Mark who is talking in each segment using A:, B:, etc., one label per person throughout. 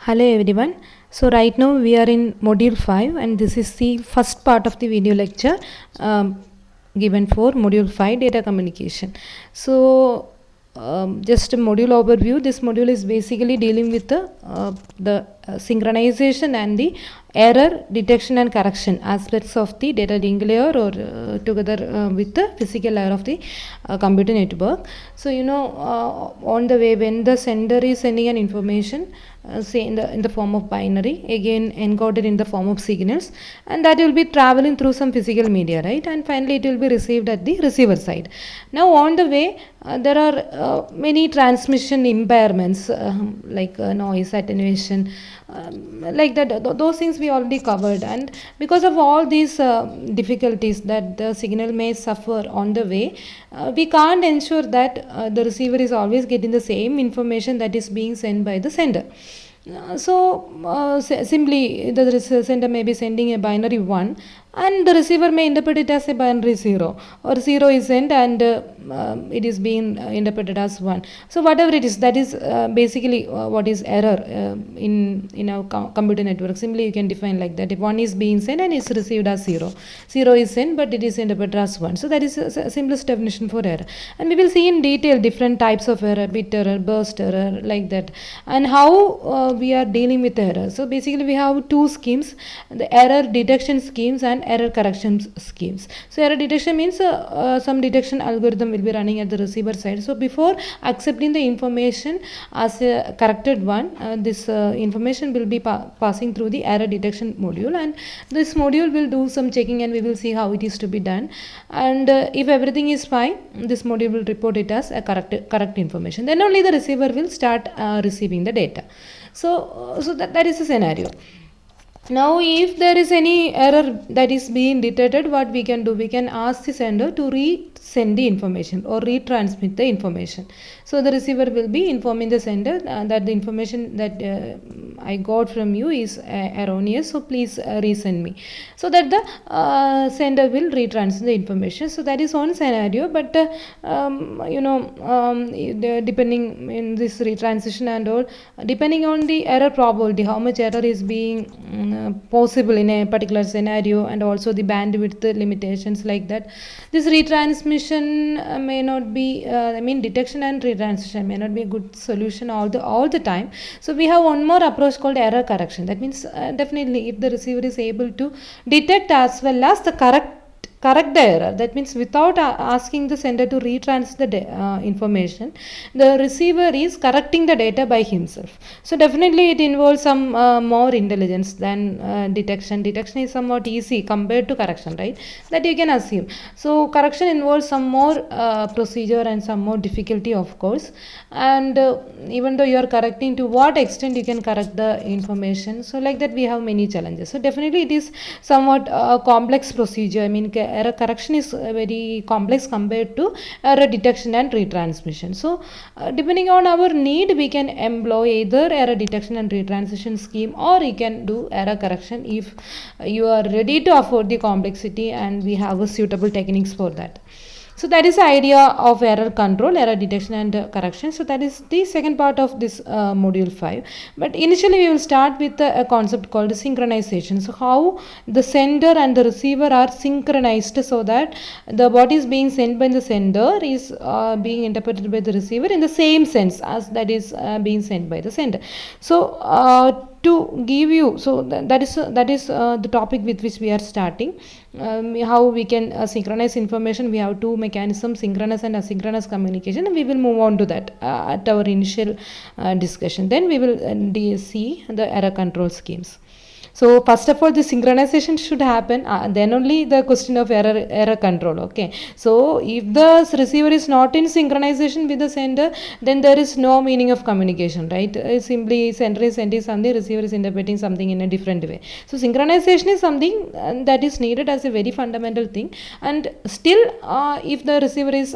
A: Hello everyone. So right now we are in module 5 and this is the first part of the video lecture given for module 5 data communication. So just a module overview. This module is basically dealing with the synchronization and the error detection and correction aspects of the data link layer or together with the physical layer of the computer network. So on the way when the sender is sending an information, say in the form of binary, again encoded in the form of signals, and that will be traveling through some physical media, right? And finally it will be received at the receiver side. Now on the way there are many transmission impairments like noise attenuation, like that. Those things we already covered, and because of all these difficulties that the signal may suffer on the way, we can't ensure that the receiver is always getting the same information that is being sent by the sender. Simply the sender may be sending a binary 1 and the receiver may interpret it as a binary 0, or 0 is sent and it is being interpreted as 1. So whatever it is, that is basically what is error in our computer network. Simply you can define like that: if 1 is being sent and it's received as 0, 0 is sent but it is interpreted as 1. So that is a simplest definition for error, and we will see in detail different types of error: bit error, burst error, like that, and how we are dealing with error. So basically we have two schemes: the error detection schemes and error correction schemes. So error detection means some detection algorithm will be running at the receiver side. So before accepting the information as a corrected one, this information will be passing through the error detection module, and this module will do some checking and we will see how it is to be done. And if everything is fine, this module will report it as a correct information. Then only the receiver will start receiving the data. So that is the scenario. Now if there is any error that is being detected, what we can do, we can ask the sender to resend the information or retransmit the information. So the receiver will be informing the sender that the information that I got from you is erroneous, so please resend me, so that the sender will retransmit the information. So that is one scenario, but depending in this retransition and all, depending on the error probability, how much error is being possible in a particular scenario, and also the bandwidth limitations, like that, this retransmission may not be detection and retransmission may not be a good solution all the time. So we have one more approach called error correction. That means definitely if the receiver is able to detect as well as the correct the error, that means without asking the sender to retransmit the information, the receiver is correcting the data by himself. So definitely it involves some more intelligence than detection. Detection is somewhat easy compared to correction, right? That you can assume. So correction involves some more procedure and some more difficulty, of course, and even though you are correcting, to what extent you can correct the information, so like that we have many challenges. So definitely it is somewhat complex procedure. Error correction is very complex compared to error detection and retransmission. So depending on our need, we can employ either error detection and retransmission scheme, or you can do error correction if you are ready to afford the complexity and we have a suitable techniques for that. So that is the idea of error control, error detection and correction. So that is the second part of this module 5. But initially we will start with a concept called synchronization. So how the sender and the receiver are synchronized, so that what is being sent by the sender is being interpreted by the receiver in the same sense as that is being sent by the sender. So to give you, so that is the topic with which we are starting. How we can synchronize information. We have two mechanisms: synchronous and asynchronous communication, and we will move on to that at our initial discussion. Then we will see the error control schemes. So first of all, the synchronization should happen, then only the question of error control. Okay, so if the receiver is not in synchronization with the sender, then there is no meaning of communication, right? Simply sender is sending something, receiver is interpreting something in a different way. So synchronization is something that is needed as a very fundamental thing, and still if the receiver is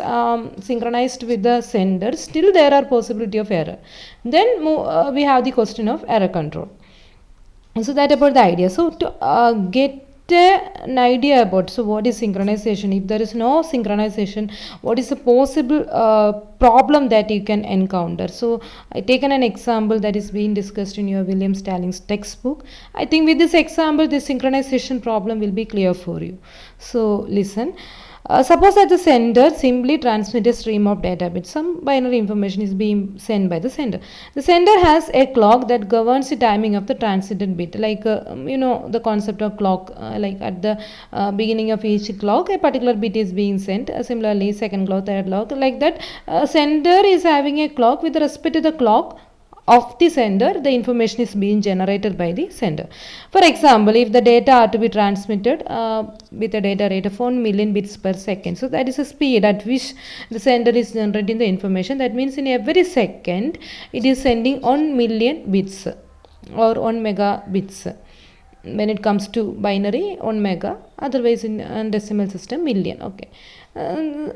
A: synchronized with the sender, still there are possibility of error. Then we have the question of error control. So that about the idea. So to get an idea about so what is synchronization. If there is no synchronization, what is the possible problem that you can encounter. So I taken an example that is being discussed in your William Stallings textbook. I think with this example the synchronization problem will be clear for you. So listen. Suppose that the sender simply transmits a stream of data bits. Some binary information is being sent by the sender. The sender has a clock that governs the timing of the transmitted bit. Like the concept of clock. Like at the beginning of each clock, a particular bit is being sent. Similarly, second clock, third clock. Like that, sender is having a clock. With respect to the clock of the sender, the information is being generated by the sender. For example, if the data are to be transmitted with a data rate of 1 million bits per second, so that is a speed at which the sender is generating the information. That means in every second it is sending 1 million bits or 1 megabits. When it comes to binary, 1 mega, otherwise in decimal system, million. Okay,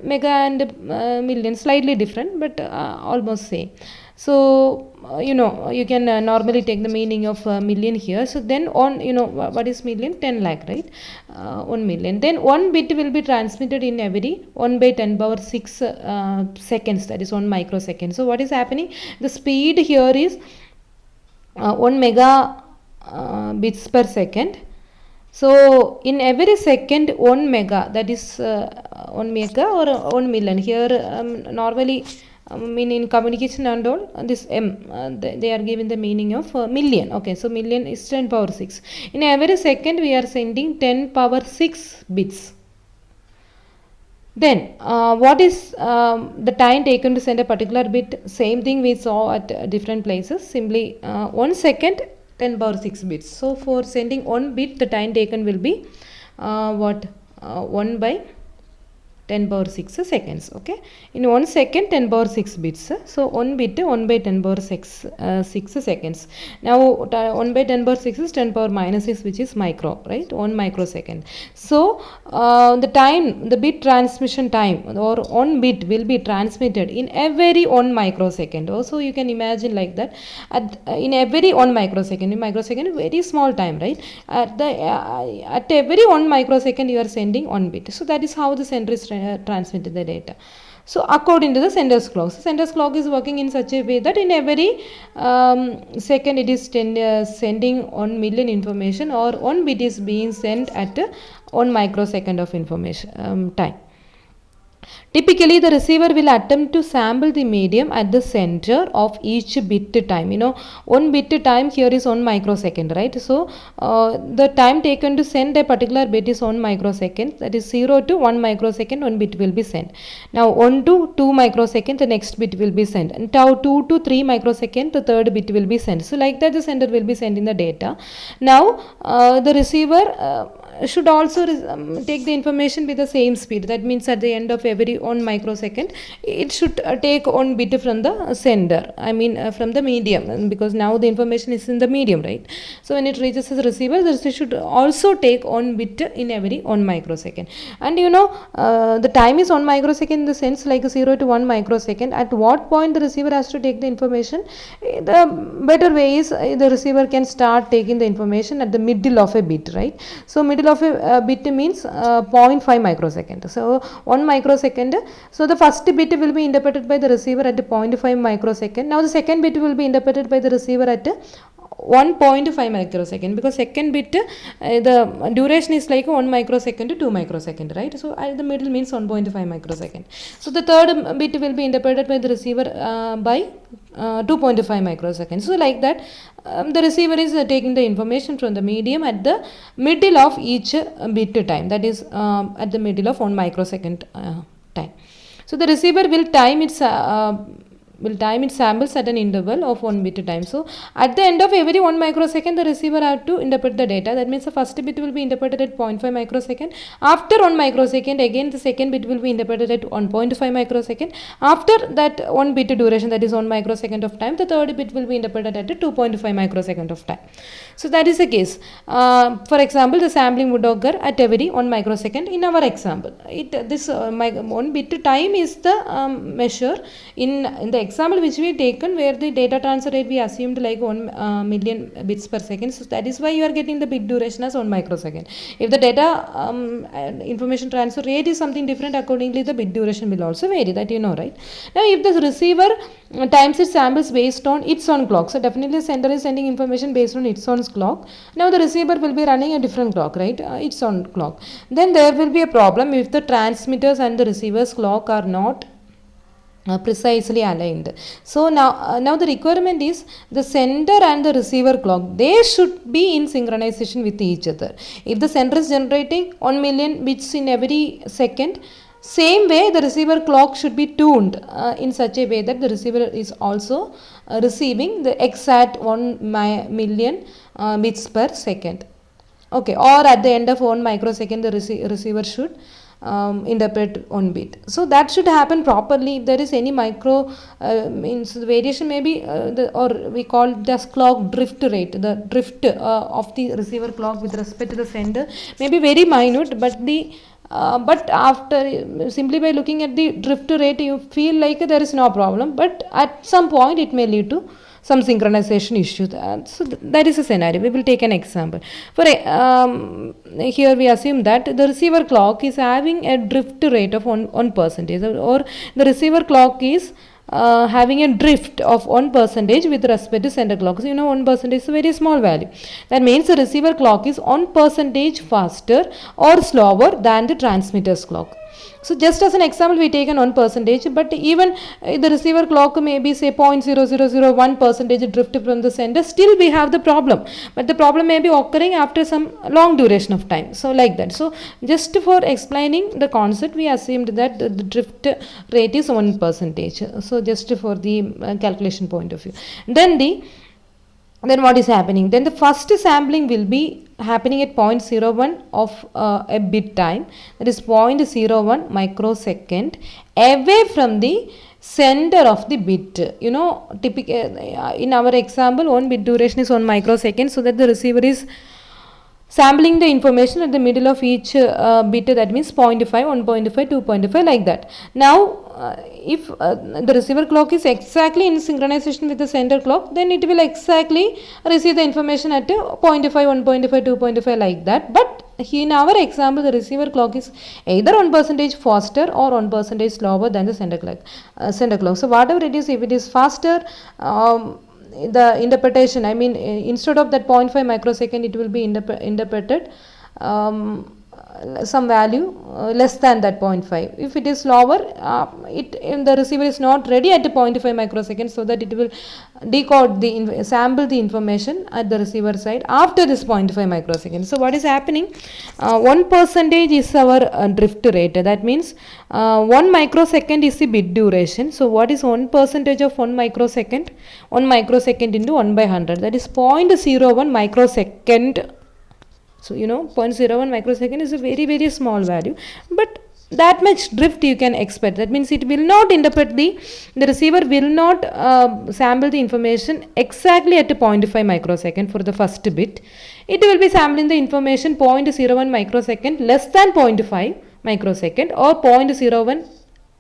A: mega and million slightly different, but almost same. So you can normally take the meaning of million here. So then on what is million? 10 lakh, right? 1 million. Then 1 bit will be transmitted in every 1 by 10 power 6 seconds, that is 1 microsecond. So what is happening? The speed here is 1 mega bits per second. So in every second 1 mega, that is 1 mega or 1 million. Here normally in communication and all, this they are given the meaning of million. Okay, so million is 10 power 6. In every second we are sending 10 power 6 bits. Then what is the time taken to send a particular bit? Same thing we saw at different places. Simply 1 second 10 power 6 bits. So for sending 1 bit, the time taken will be 1 by 10 power 6 seconds. Okay, in 1 second 10 power 6 bits. So 1 bit 1 by 10 power 6 seconds. Now 1 by 10 power 6 is 10 power minus 6, which is micro, right? 1 microsecond. So the bit transmission time or 1 bit will be transmitted in every 1 microsecond. Also you can imagine like that, in every 1 microsecond. In microsecond, very small time, right? At every 1 microsecond you are sending 1 bit. So that is how the sender is transmitted the data. So according to the sender's clock, sender's clock is working in such a way that in every second it is sending 1 million information, or 1 bit is being sent at 1 microsecond of information time. Typically, the receiver will attempt to sample the medium at the center of each bit time. 1 bit time here is 1 microsecond, right? So, the time taken to send a particular bit is 1 microsecond. That is 0 to 1 microsecond, 1 bit will be sent. Now, 1 to 2 microsecond, the next bit will be sent. And 2 to 3 microsecond, the third bit will be sent. So, like that, the sender will be sending the data. Now, the receiver should also take the information with the same speed. That means at the end of every 1 microsecond it should take 1 bit from the sender, from the medium, because now the information is in the medium, right? So when it reaches the receiver, the receiver should also take 1 bit in every 1 microsecond. And the time is 1 microsecond in the sense like 0 to 1 microsecond. At what point the receiver has to take the information? The better way is the receiver can start taking the information at the middle of a bit, right? So middle of a bit means 0.5 microsecond. So 1 microsecond. So the first bit will be interpreted by the receiver at 0.5 microsecond. Now the second bit will be interpreted by the receiver at 1.5 microsecond, because second bit the duration is like 1 microsecond to 2 microsecond, right? So at the middle means 1.5 microsecond. So the third bit will be interpreted by the receiver by 2.5 microsecond. So like that, the receiver is taking the information from the medium at the middle of each bit time, that is at the middle of 1 microsecond time. So the receiver will time its samples at an interval of 1 bit time. So at the end of every 1 microsecond, the receiver have to interpret the data. That means the first bit will be interpreted at 0.5 microsecond. After 1 microsecond, again the second bit will be interpreted at 1.5 microsecond. After that 1 bit duration, that is 1 microsecond of time, the third bit will be interpreted at 2.5 microsecond of time. So that is the case. For example, the sampling would occur at every 1 microsecond in our example. This 1 bit time is the measure in the example which we taken where the data transfer rate we assumed like 1 million bits per second. So that is why you are getting the bit duration as 1 microsecond. If the data information transfer rate is something different, accordingly the bit duration will also vary, that you know, right? Now if the receiver times its samples based on its own clock, so definitely the sender is sending information based on its own clock. Now the receiver will be running a different clock, right? Its own clock. Then there will be a problem if the transmitters and the receiver's clock are not precisely aligned. So now the requirement is the sender and the receiver clock, they should be in synchronization with each other. If the sender is generating 1 million bits in every second, same way the receiver clock should be tuned in such a way that the receiver is also receiving the exact 1 million bits per second. Okay, or at the end of 1 microsecond the receiver should interpret 1 bit. So that should happen properly. If there is any micro means the variation maybe or we call it as clock drift rate, the drift of the receiver clock with respect to the sender may be very minute, but after simply by looking at the drift rate you feel like there is no problem, but at some point it may lead to some synchronization issues. So that is a scenario. We will take an example. For here we assume that the receiver clock is having a drift rate of 1%, or the receiver clock is having a drift of 1% with respect to sender clock. So you know 1% is a very small value. That means the receiver clock is 1% faster or slower than the transmitter's clock. So just as an example we take an 1%, but even the receiver clock may be say 0.0001% drift from the sender, still we have the problem, but the problem may be occurring after some long duration of time. So like that. So just for explaining the concept, we assumed that the drift rate is 1%. So just for the calculation point of view. Then what is happening? Then the first sampling will be happening at 0.01 of a bit time, that is 0.01 microsecond away from the center of the bit. You know, typically in our example 1 bit duration is 1 microsecond, so that the receiver is sampling the information at the middle of each bit, that means 0.5, 1.5, 2.5 like that. Now if the receiver clock is exactly in synchronization with the sender clock, then it will exactly receive the information at 0.5, 1.5, 2.5 like that. But in our example the receiver clock is either 1% faster or 1% slower than the sender clock. So whatever it is, if it is faster, the interpretation, I mean instead of that 0.5 microsecond it will be interpreted some value less than that 0.5. If it is slower, the receiver is not ready at 0.5 microsecond, so that it will decode sample the information at the receiver side after this 0.5 microsecond. So what is happening? 1% is our drift rate. That means 1 microsecond is the bit duration. So what is 1% of 1 microsecond? 1 microsecond into 1 by 100. That is 0.01 microsecond. So you know 0.01 microsecond is a very very small value, but that much drift you can expect. That means it will not interpret the receiver will not sample the information exactly at 0.5 microsecond for the first bit. It will be sampling the information 0.01 microsecond less than 0.5 microsecond or 0.01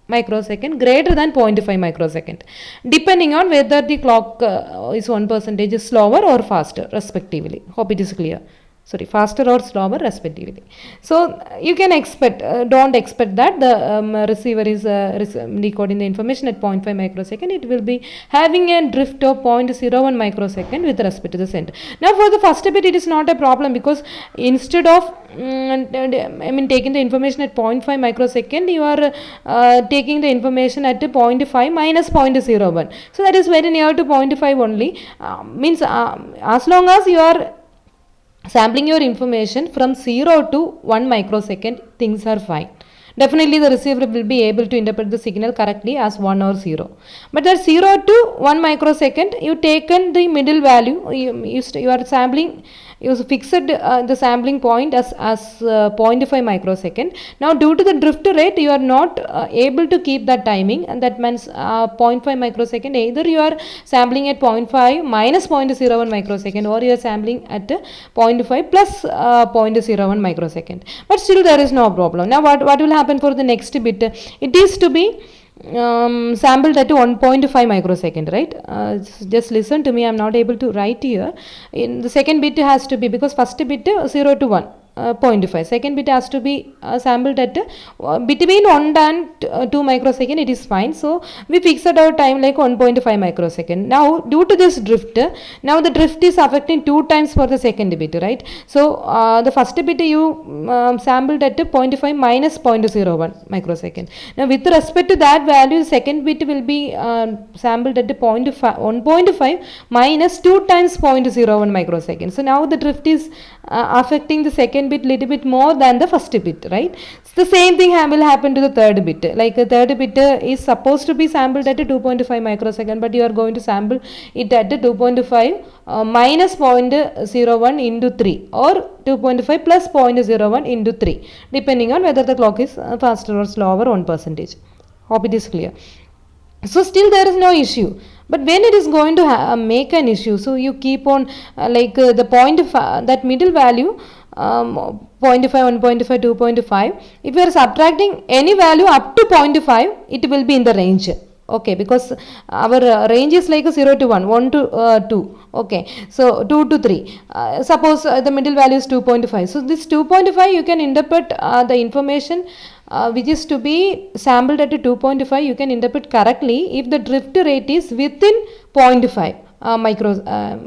A: microsecond greater than 0.5 microsecond, depending on whether the clock is 1% slower or faster respectively. Hope it is clear. Sorry, faster or slower respectively. So you can expect, don't expect that the receiver is decoding the information at 0.5 microsecond. It will be having a drift of 0.01 microsecond with respect to the sender. Now for the first bit it is not a problem, because instead of taking the information at 0.5 microsecond, you are taking the information at 0.5 minus 0.01. So that is very near to 0.5 only. Means as long as you are sampling your information from 0 to 1 microsecond, things are fine. Definitely the receiver will be able to interpret the signal correctly as 1 or 0. But at 0 to 1 microsecond, you taken the middle value, you are sampling, you fixed the sampling point as 0.5 microsecond. Now due to the drift rate, you are not able to keep that timing, and that means 0.5 microsecond, either you are sampling at 0.5 minus 0.01 microsecond, or you are sampling at 0.5 plus 0.01 microsecond. But still there is no problem. Now what will happen for the next bit? It is to be sampled at 1.5 microsecond, right? Just listen to me, I'm not able to write here. In the second bit has to be, because first bit 0 to 1, 0.5, second bit has to be sampled at between 1 and 2 microsecond, it is fine. So we fixed our time like 1.5 microsecond. Now due to this drift, now the drift is affecting 2 times for the second bit, right? So the first bit you sampled at 0.5 minus 0.01 microsecond. Now with respect to that value, the second bit will be sampled at 1.5 minus 2 times 0.01 microsecond. So now the drift is affecting the second bit little bit more than the first bit, right? So the same thing will happen to the third bit. Like the third bit is supposed to be sampled at 2.5 microsecond, but you are going to sample it at 2.5 minus 0.01 into 3, or 2.5 plus 0.01 into 3, depending on whether the clock is faster or slower 1%. Hope it is clear. So still there is no issue, but when it is going to make an issue, so you keep on the point that middle value, 0.5, 1.5, 2.5, if you are subtracting any value up to 0.5, it will be in the range. Okay, because our range is like 0 to 1, 1 to 2. Okay, so 2 to 3. Suppose the middle value is 2.5. So this 2.5, you can interpret the information which is to be sampled at 2.5, you can interpret correctly if the drift rate is within 0.5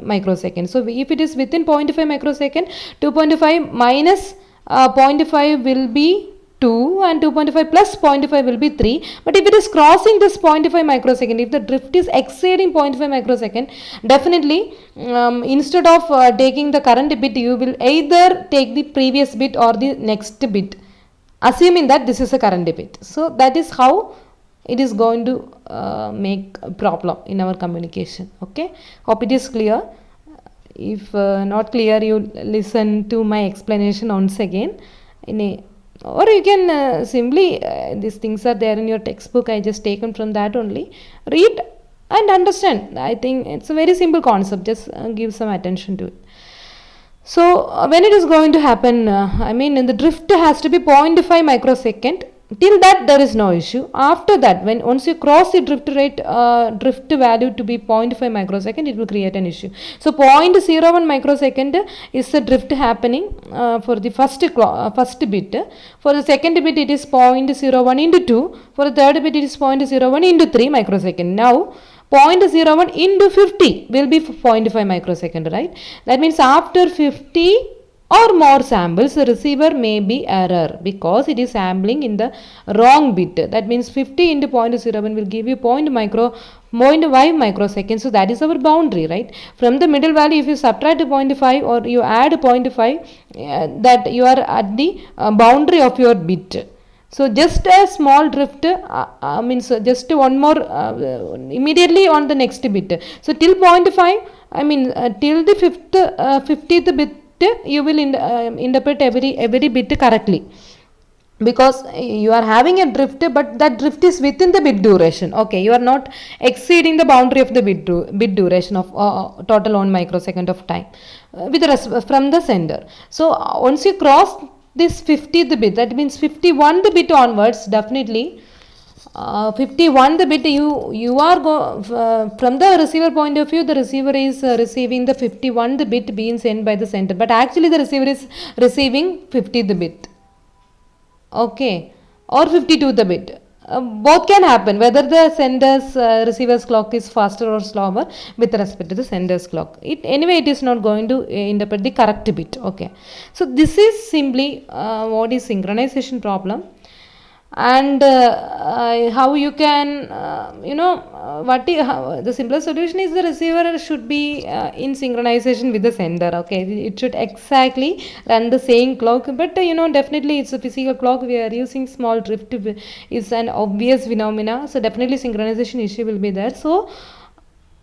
A: microsecond. So if it is within 0.5 microsecond, 2.5 minus 0.5 will be 2, and 2.5 plus 0.5 will be 3. But if it is crossing this 0.5 microsecond, if the drift is exceeding 0.5 microsecond, definitely instead of taking the current bit, you will either take the previous bit or the next bit, assuming that this is a current bit. So that is how it is going to make a problem in our communication. Okay, hope it is clear. If not clear, you listen to my explanation once again, or you can simply these things are there in your textbook, I just taken from that only. Read and understand. I think it's a very simple concept, just give some attention to it. So when it is going to happen, the drift has to be 0.5 microsecond. Till that there is no issue. After that, once you cross the drift value to be 0.5 microsecond, it will create an issue. So 0.01 microsecond is the drift happening for the first bit. For the second bit, it is 0.01 into 2. For the third bit, it is 0.01 into 3 microsecond. Now 0.01 into 50 will be 0.5 microsecond, right? That means after 50 or more samples, the receiver may be error because it is sampling in the wrong bit. That means 50 into 0.01 will give you 0.5 microsecond. So that is our boundary, right? From the middle value, if you subtract 0.5 or you add 0.5, that you are at the boundary of your bit. So just a small drift means just one more immediately on the next bit. So till 0.5, till the 50th bit, you will interpret every bit correctly, because you are having a drift, but that drift is within the bit duration. Okay, you are not exceeding the boundary of the bit duration of total 1 microsecond of time from the sender. So once you cross this 50th bit, that means 51st bit onwards, definitely 51st bit, you are from the receiver point of view, the receiver is receiving the 51st bit being sent by the sender, but actually the receiver is receiving 50th bit. Okay, or 52th bit. Both can happen, whether the sender's receiver's clock is faster or slower with respect to the sender's clock. Anyway, it is not going to interpret the correct bit. Okay, so this is simply what is synchronization problem, and how you can the simplest solution is the receiver should be in synchronization with the sender. Okay, it should exactly run the same clock, but definitely it's a physical clock. We are using small drift is an obvious phenomena, so definitely synchronization issue will be there. So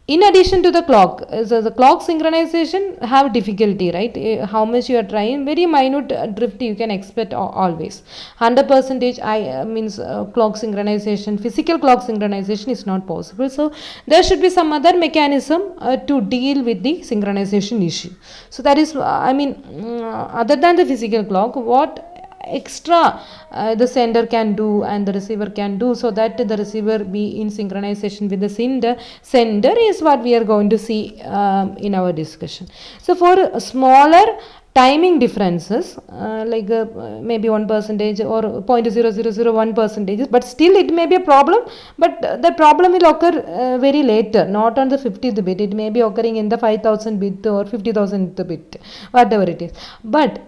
A: in addition to the clock, so the clock synchronization have difficulty, right? How much you are trying, very minute drift you can expect always. 100% clock synchronization, physical clock synchronization is not possible. So there should be some other mechanism to deal with the synchronization issue. So that is, other than the physical clock, what extra the sender can do and the receiver can do, so that the receiver be in synchronization with the sender is what we are going to see in our discussion. So for smaller timing differences like maybe 1% or 0.0001 percentage, but still it may be a problem, but the problem will occur very later, not on the 50th bit. It may be occurring in the 5000 bit or 50,000th bit, whatever it is. But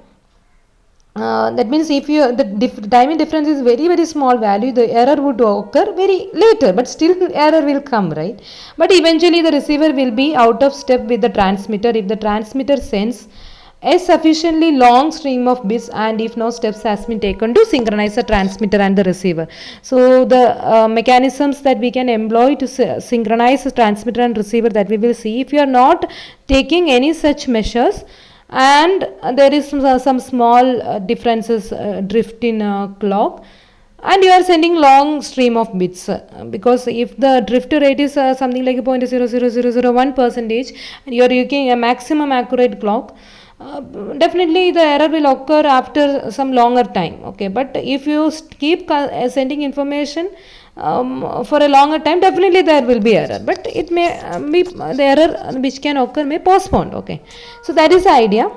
A: that means if you the timing difference is very very small value, the error would occur very later, but still error will come, right? But eventually the receiver will be out of step with the transmitter if the transmitter sends a sufficiently long stream of bits and if no steps has been taken to synchronize the transmitter and the receiver. So the mechanisms that we can employ to synchronize the transmitter and receiver, that we will see. If you are not taking any such measures and there is some small differences, drift in clock, and you are sending long stream of bits, because if the drift rate is something like 0.00001 percentage and you are using a maximum accurate clock, definitely the error will occur after some longer time. Okay, but if you keep sending information for a longer time, definitely there will be error, but it may be the error which can occur may postpone. Okay, so that is the idea.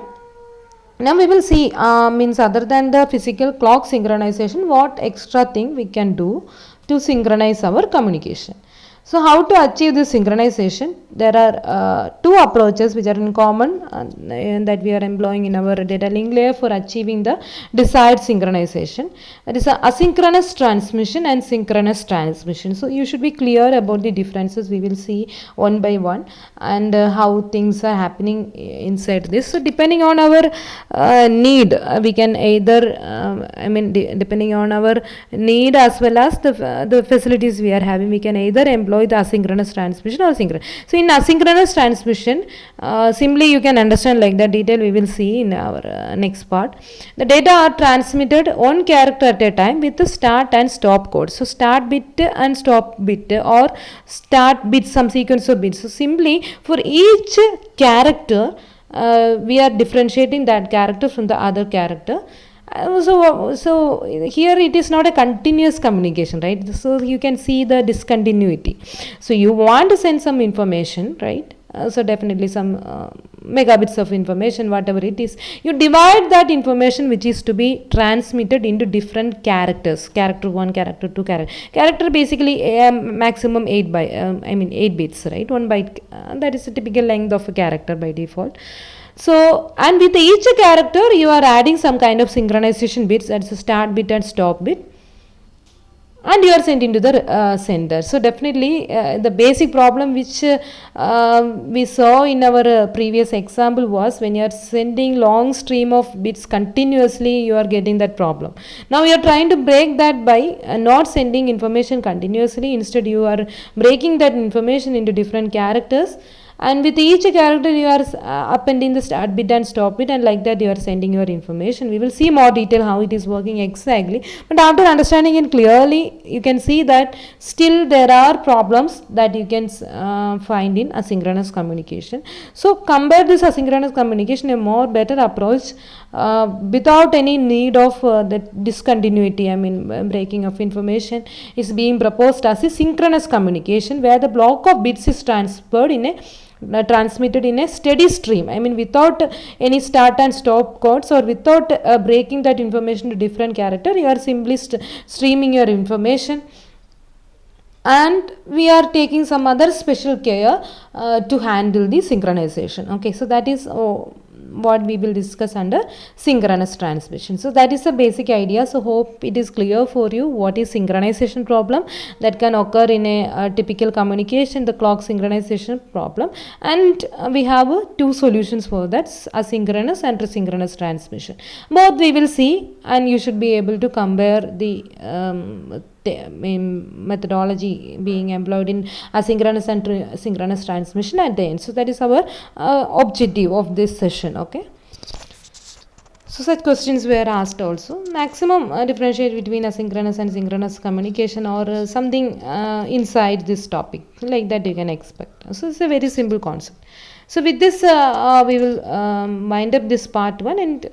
A: Now we will see means other than the physical clock synchronization, what extra thing we can do to synchronize our communication. So how to achieve this synchronization? There are two approaches which are in common that we are employing in our data link layer for achieving the desired synchronization. That is asynchronous transmission and synchronous transmission. So you should be clear about the differences. We will see one by one and how things are happening inside this. So depending on our need, we can either depending on our need as well as the facilities we are having, we can either employ the asynchronous transmission or synchronous. So in asynchronous transmission, simply you can understand like that. Detail we will see in our next part. The data are transmitted one character at a time with the start and stop code. So start bit and stop bit, or start bit, some sequence of bits. So simply for each character, we are differentiating that character from the other character. So here it is not a continuous communication, right? So you can see the discontinuity. So you want to send some information, right? So definitely some megabits of information, whatever it is, you divide that information which is to be transmitted into different characters. Character 1, character 2, character basically maximum 8 bits, right? 1 byte, that is the typical length of a character by default. So, and with each character you are adding some kind of synchronization bits, that's a start bit and stop bit, and you are sending to the sender. So definitely the basic problem which we saw in our previous example was when you are sending long stream of bits continuously, you are getting that problem. Now you are trying to break that by not sending information continuously. Instead you are breaking that information into different characters, and with each character you are appending the start bit and stop bit, and like that you are sending your information. We will see more detail how it is working exactly, but after understanding it clearly, you can see that still there are problems that you can find in asynchronous communication. So compare this asynchronous communication, a more better approach without any need of the discontinuity, breaking of information, is being proposed as a synchronous communication, where the block of bits is transferred in a transmitted in a steady stream, without any start and stop codes, or without breaking that information to different character. You are simply streaming your information, and we are taking some other special care to handle the synchronization. Okay, so that is what we will discuss under synchronous transmission. So that is the basic idea. So hope it is clear for you what is synchronization problem that can occur in a typical communication, the clock synchronization problem, and we have two solutions for that, asynchronous and asynchronous transmission. Both we will see, and you should be able to compare the methodology being employed in asynchronous and synchronous transmission at the end. So that is our objective of this session. Okay, so such questions were asked also. Maximum differentiate between asynchronous and synchronous communication, or something inside this topic like that you can expect. So it's a very simple concept. So with this, we will wind up this part 1, and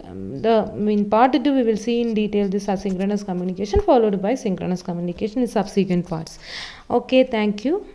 A: in part 2 we will see in detail this asynchronous communication followed by synchronous communication in subsequent parts. Okay, thank you.